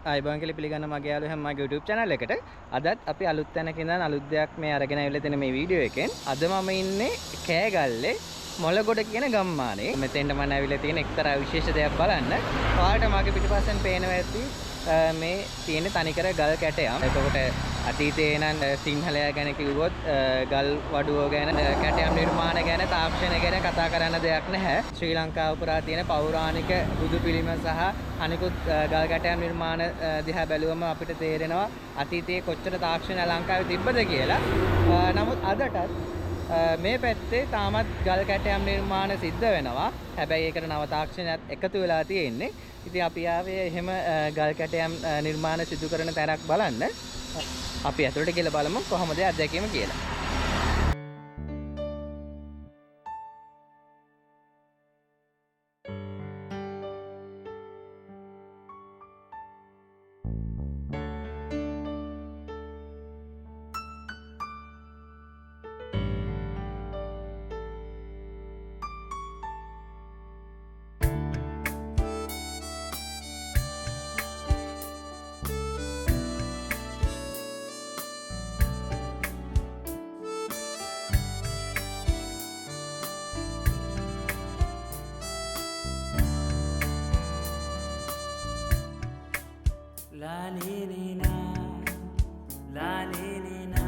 ආයිබෝන් කියලා පිළිගන්න මගේ යාළුවෝ හැම මගේ YouTube channel එකට. අදත් අපි අලුත් තැනක ඉඳන් අලුත් දෙයක් මේ අරගෙන ආවිල්ලා තියෙන මේ වීඩියෝ එකෙන්. අද මම ඉන්නේ කෑගල්ලේ මොළගොඩ කියන ගම්මානේ. මෙතෙන්ට මම ආවිල්ලා තියෙන එක්තරා විශේෂ දෙයක් බලන්න. ඔයාලට මගේ පිටපස්සෙන් පේනවා ඇති මේ තියෙන තනිකර ගල් කැටයම්. එතකොට අතීතයේ නම් සිංහලයා ගැන කිව්වොත් ගල් වඩුව ගැන කැටයම් නිර්මාණ ගැන තාක්ෂණය ගැන කතා කරන්න දෙයක් නැහැ. ශ්‍රී ලංකාව පුරා තියෙන පෞරාණික බුදු පිළිම සහ අනිකුත් ගල් කැටයම් නිර්මාණ දිහා බැලුවම අපිට තේරෙනවා අතීතයේ කොච්චර තාක්ෂණය ලංකාවේ තිබ්බද කියලා. නමුත් අදටත් මේ පැත්තේ තාමත් ගල් කැටයම් නිර්මාණ සිද්ධ වෙනවා. හැබැයි ඒකට නව තාක්ෂණයක් එකතු වෙලා තියෙන්නේ. ඉතින් අපි ආවේ එහෙම ගල් කැටයම් නිර්මාණ සිදු කරන තැනක් බලන්න. අපි ඇතුළට ගිහලා බලමු කොහොමද අත්දැකීම කියලා. La ni ni na, la ni ni na,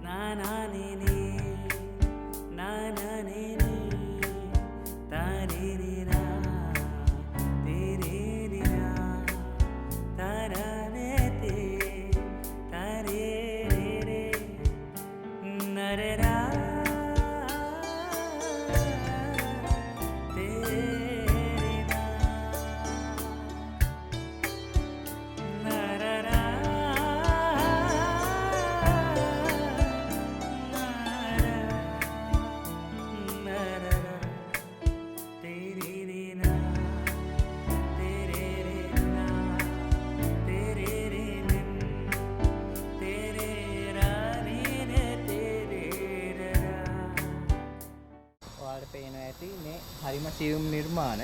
na na ni ni, na na ni ni, ta ni ni na, ti ni ni na, ta ra ne te, ta re re re, na re ra. ඔයාලට පේනවා ඇති මේ හරිම සියුම් නිර්මාණ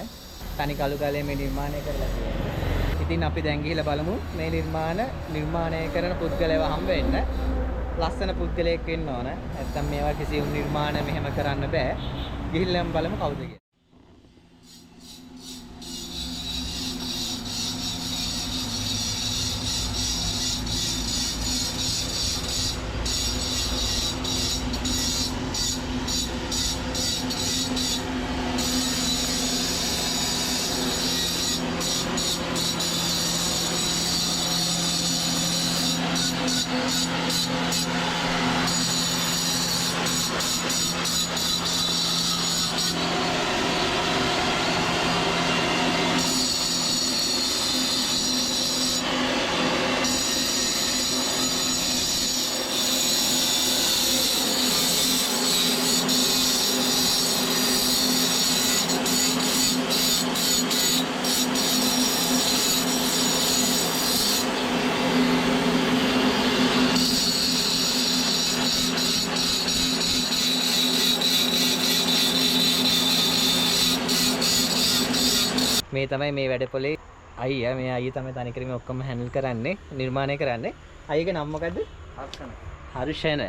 තනි කළු ගලේ මේ නිර්මාණය කරලා තියෙනවා. ඉතින් අපි දැන් ගිහිල්ලා බලමු මේ නිර්මාණය කරන පුද්ගලයව හම්බ වෙන්න. ලස්සන පුද්ගලයෙක් වෙන්න ඕන. නැත්තම් මේ වගේ සියුම් නිර්මාණ මෙහෙම කරන්න බෑ. ගිහිල්ලාම බලමු කවුද කියලා. මේ තමයි මේ වැඩපොලේ අයියා. මේ අයියා තමයි තනිකරම ඔක්කොම හැන්ඩල් කරන්නේ, නිර්මාණය කරන්නේ. අයියාගේ නම මොකද්ද? හර්ෂණ. හර්ෂණ.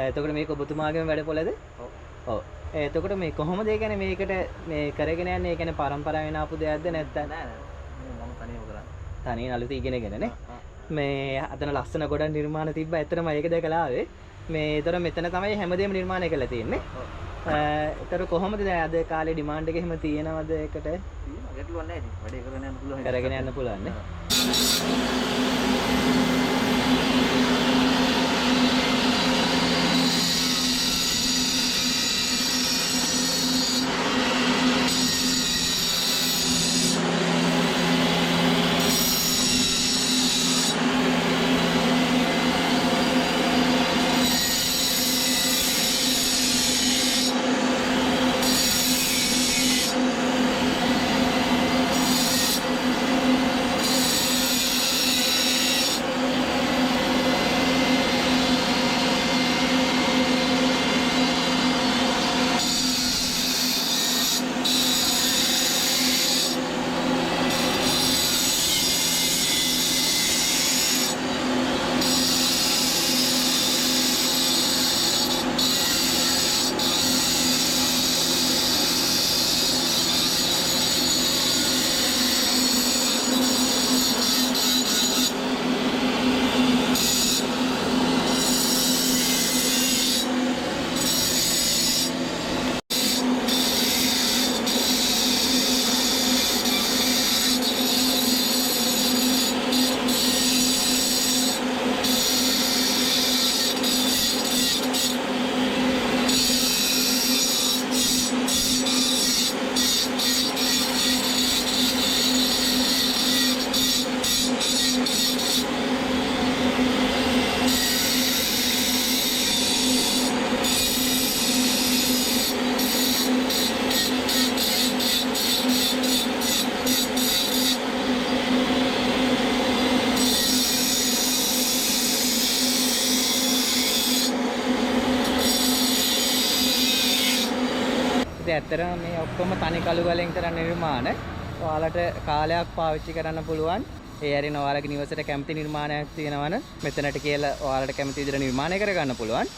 එතකොට මේක ඔබතුමාගේම වැඩපොලද? ඔව්. ඔව්. එතකොට මේ කොහොමද ඒ කියන්නේ මේකට මේ කරගෙන යන්නේ? ඒ කියන්නේ පරම්පරාවෙන් ආපු දෙයක්ද නැත්නම්? නෑ නෑ. මම තනියම කරන්නේ. තනියෙන් අලුත ඉගෙනගෙන නේ. මේ අතන ලස්සන ගොඩක් නිර්මාණ තිබ්බා. ඇත්තටම ඒක දැකලා ආවේ. මේ ඒතර මෙතන තමයි හැමදේම නිර්මාණය කරලා තියෙන්නේ. ඔව්. ඒතර කොහොමද දැන් අද කාලේ ඩිමාන්ඩ් එක එහෙම තියෙනවද ඒකට? තියෙනවා. ගැටලුවක් නැහැ ඉතින්. වැඩේ කරගෙන යන්න පුළුවන්. කරගෙන යන්න පුළුවන් නේ. ඇත්තටම මේ ඔක්කොම තනි කළු ගලෙන් කරන නිර්මාණ. ඔයාලට කාලයක් පාවිච්චි කරන්න පුළුවන්. ඒ ඇරින ඔයාලගේ නිවසට කැමති නිර්මාණයක් තියෙනවා නම් මෙතනට කියලා ඔයාලට කැමති විදිහට නිර්මාණය කරගන්න පුළුවන්.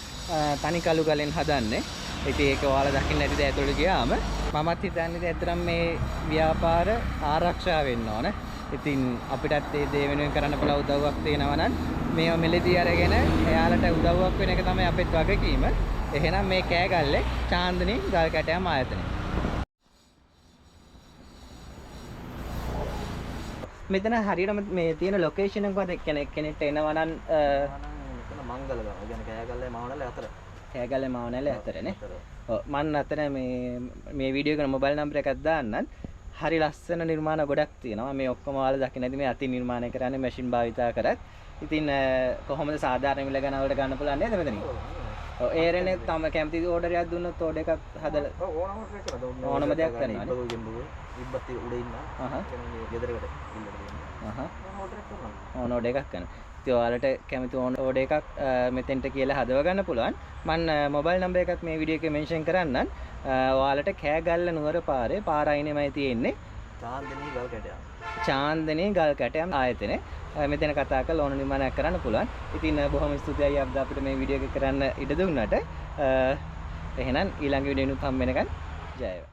තනි කළු ගලෙන් හදන්නේ. ඉතින් ඒක ඔයාලා දකින්න ඇතිද ඇතුළට ගියාම මමත් හිතන්නේ ඇත්තටම මේ ව්‍යාපාර ආරක්ෂා වෙන්න ඕන. ඉතින් අපිටත් මේ දේ වෙනුවෙන් කරන්න පුළුවන් උදව්වක් තියෙනවා නම් මේව මෙලෙදී අරගෙන එයාලට උදව්වක් වෙන එක තමයි අපිත් වගකීම. එහෙනම් මේ කෑගල්ලේ චාන්දනී ගල් කැටයම් ආයතනය. මෙතන හරියටම මේ තියෙන ලොකේෂන් එක කොහද කෙනෙක්ට එනවා නම් මෙතන මංගල ගම. කියන්නේ කෑගල්ලේ මාවනල්ලේ අතර. කෑගල්ලේ මාවනල්ලේ අතරනේ. ඔව් මම අතන මේ වීඩියෝ එකේ මොබයිල් නම්බර් එකක් දාන්නම්. හරි ලස්සන නිර්මාණ ගොඩක් තියෙනවා. මේ ඔක්කොම ඔයාලා දකින්න ඇති මේ අති නිර්මාණය කරන්නේ මැෂින් භාවිතා කරත්. ඉතින් කොහොමද සාධාරණ මිල ගණන් වලට ගන්න පුළුවන් නේද මෙතනින්? ඔව් ඒ රෙනේ තම කැමති ඕඩර් එකක් දුන්නොත් ඕඩර් එකක් හදලා ඕනම දෙයක් කරනවා. ඕනම දෙයක් කරනවා නේ. ඉබ්බත් උඩ ඉන්න. කියන්නේ ගෙදරකට ඉල්ලලා දෙන්න. ඕනෝඩර් එකක් කරනවා. ඕනෝඩර් එකක් කරනවා. ඉතින් ඔයාලට කැමති ඕනෝඩර් එකක් මෙතෙන්ට කියලා හදව ගන්න පුළුවන්. මම මොබයිල් නම්බර් එකක් මේ වීඩියෝ එකේ මෙන්ෂන් කරන්නම්. ඔයාලට කෑගල්ල නුවර පාරේ පාර අයිනෙමයි තියෙන්නේ. චාන්දනී ගල් කැටයම්. චාන්දනී ගල් කැටයම් ආයතනය. මෙතන කතා කරලා ඕන නිර්මාණයක් කරන්න පුළුවන්. ඉතින් බොහොම ස්තුතියි අපිට මේ වීඩියෝ එක කරන්න ඉඩ දුන්නට. එහෙනම් ඊළඟ වීඩියෝ එකෙන් හම්බ වෙනකන් ජය වේවා.